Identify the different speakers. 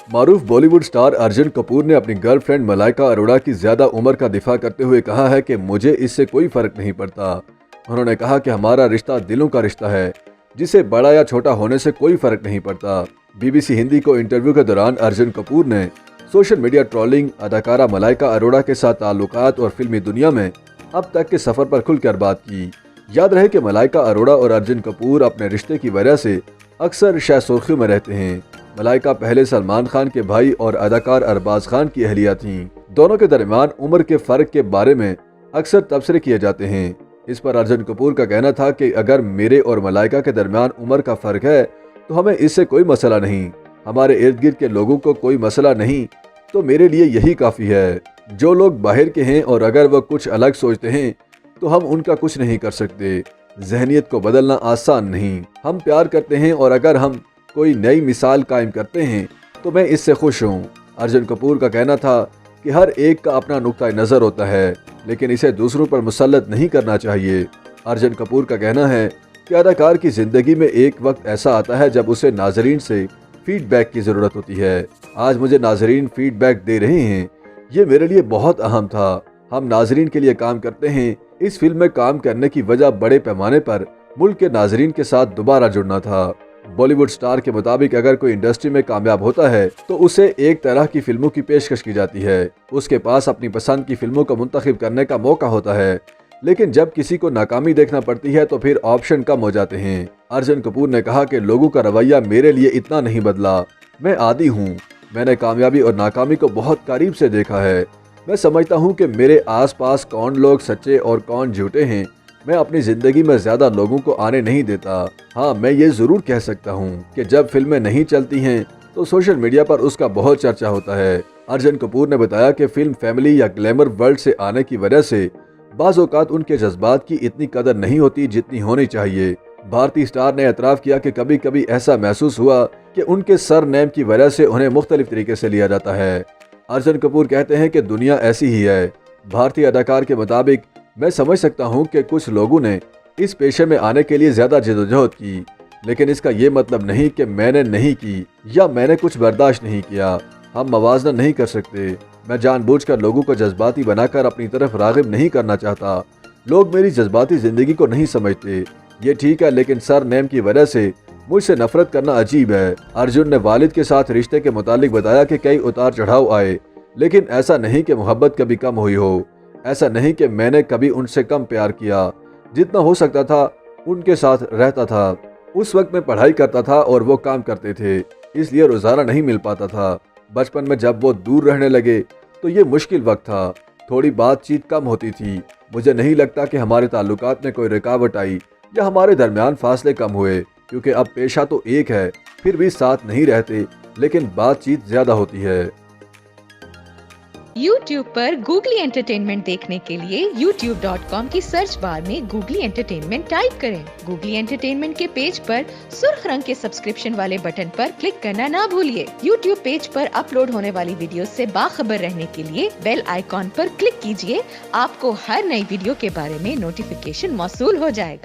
Speaker 1: मारूफ Bollywood star Arjun Kapoor ने अपनी girlfriend Malaika Arora की ज्यादा उम्र का दिफा करते हुए कहा है कि मुझे इससे कोई फर्क नहीं पड़ता। उन्होंने कहा कि हमारा रिश्ता दिलों का रिश्ता है, जिसे बड़ा या छोटा होने से कोई फर्क नहीं पड़ता। बीबीसी हिंदी को इंटरव्यू के दौरान अर्जुन कपूर ने सोशल मीडिया ट्रोलिंग, अदाकारा मलाइका अरोड़ा के साथ ताल्लुकात और फिल्मी दुनिया में अब तक के सफर पर खुलकर बात की। याद रहे कि मलाइका अरोड़ा और अर्जुन कपूर अपने रिश्ते की वजह से अक्सर शायद सुर्खियों में रहते हैं। मलाइका पहले सलमान खान के भाई और अदाकार अरबाज खान की अहलिया थीं। दोनों के दरमियान उम्र के फर्क के बारे में अक्सर तबसरे किए जाते हैं। इस पर अर्जुन कपूर का कहना था कि अगर मेरे और मलाइका के दरमियान उम्र का फर्क है तो हमें इससे कोई मसला नहीं, हमारे इर्द गिर्द के लोगों को कोई मसला नहीं, तो मेरे लिए यही काफ़ी है। जो लोग बाहर के हैं और अगर वह कुछ अलग सोचते हैं तो हम उनका कुछ नहीं कर सकते। जहनियत को बदलना आसान नहीं। हम प्यार करते हैं और अगर हम कोई नई मिसाल कायम करते हैं तो मैं इससे खुश हूँ। अर्जुन कपूर का कहना था कि हर एक का अपना नुक्ता नज़र होता है, लेकिन इसे दूसरों पर मुसल्लत नहीं करना चाहिए। अर्जुन कपूर का कहना है कि अदाकार की ज़िंदगी में एक वक्त ऐसा आता है जब उसे नाजरीन से फीडबैक की ज़रूरत होती है। आज मुझे नाजरीन फीडबैक दे रहे हैं, ये मेरे लिए बहुत अहम था। हम नाजरीन के लिए काम करते हैं। इस फिल्म में काम करने की वजह बड़े पैमाने पर मुल्क के नाजरीन के साथ दोबारा जुड़ना था। बॉलीवुड स्टार के मुताबिक अगर कोई इंडस्ट्री में कामयाब होता है तो उसे एक तरह की फिल्मों की पेशकश की जाती है। उसके पास अपनी पसंद की फिल्मों को मुंतखब करने का मौका होता है, लेकिन जब किसी को नाकामी देखना पड़ती है तो फिर ऑप्शन कम हो जाते हैं। अर्जुन कपूर ने कहा कि लोगों का रवैया मेरे लिए इतना नहीं बदला, मैं आदी हूँ। मैंने कामयाबी और नाकामी को बहुत करीब से देखा है। मैं समझता हूँ कि मेरे आसपास कौन लोग सच्चे और कौन झूठे हैं। मैं अपनी ज़िंदगी में ज़्यादा लोगों को आने नहीं देता। हाँ, मैं ये ज़रूर कह सकता हूँ कि जब फिल्में नहीं चलती हैं तो सोशल मीडिया पर उसका बहुत चर्चा होता है। अर्जुन कपूर ने बताया कि फिल्म फैमिली या ग्लैमर वर्ल्ड से आने की वजह से बाज़ औक़ात उनके जज्बात की इतनी कदर नहीं होती जितनी होनी चाहिए। भारतीय स्टार ने एतराफ़ किया कि कभी कभी ऐसा महसूस हुआ कि उनके सर नेम की वजह से उन्हें मुख्तलिफ तरीके से लिया जाता है। अर्जुन कपूर कहते हैं कि दुनिया ऐसी ही है। भारतीय अदाकार के मुताबिक मैं समझ सकता हूं कि कुछ लोगों ने इस पेशे में आने के लिए ज़्यादा जद्दोजहद की, लेकिन इसका ये मतलब नहीं कि मैंने नहीं की या मैंने कुछ बर्दाश्त नहीं किया। हम मवाजना नहीं कर सकते। मैं जानबूझकर लोगों को जज्बाती बनाकर अपनी तरफ राग़िब नहीं करना चाहता। लोग मेरी जज्बाती ज़िंदगी को नहीं समझते, ये ठीक है, लेकिन सर नेम की वजह से मुझसे नफरत करना अजीब है। अर्जुन ने वालिद के साथ रिश्ते के मुतालिक बताया कि कई उतार चढ़ाव आए, लेकिन ऐसा नहीं कि मोहब्बत कभी कम हुई हो। ऐसा नहीं कि मैंने कभी उनसे कम प्यार किया। जितना हो सकता था उनके साथ रहता था। उस वक्त मैं पढ़ाई करता था और वो काम करते थे, इसलिए रोज़ाना नहीं मिल पाता था। बचपन में जब वो दूर रहने लगे तो ये मुश्किल वक्त था। थोड़ी बातचीत कम होती थी। मुझे नहीं लगता कि हमारे ताल्लुकात में कोई रुकावट आई या हमारे दरमियान फासले कम हुए, क्योंकि अब पेशा तो एक है, फिर भी साथ नहीं रहते, लेकिन बातचीत ज़्यादा होती है।
Speaker 2: YouTube पर गूगली एंटरटेनमेंट देखने के लिए youtube.com की सर्च बार में गूगली एंटरटेनमेंट टाइप करें। गूगली एंटरटेनमेंट के पेज पर सुर्ख रंग के सब्सक्रिप्शन वाले बटन पर क्लिक करना ना भूलिए। YouTube पेज पर अपलोड होने वाली वीडियो से बाखबर रहने के लिए बेल आइकॉन पर क्लिक कीजिए। आपको हर नई वीडियो के बारे में नोटिफिकेशन मौसूल हो जाएगा।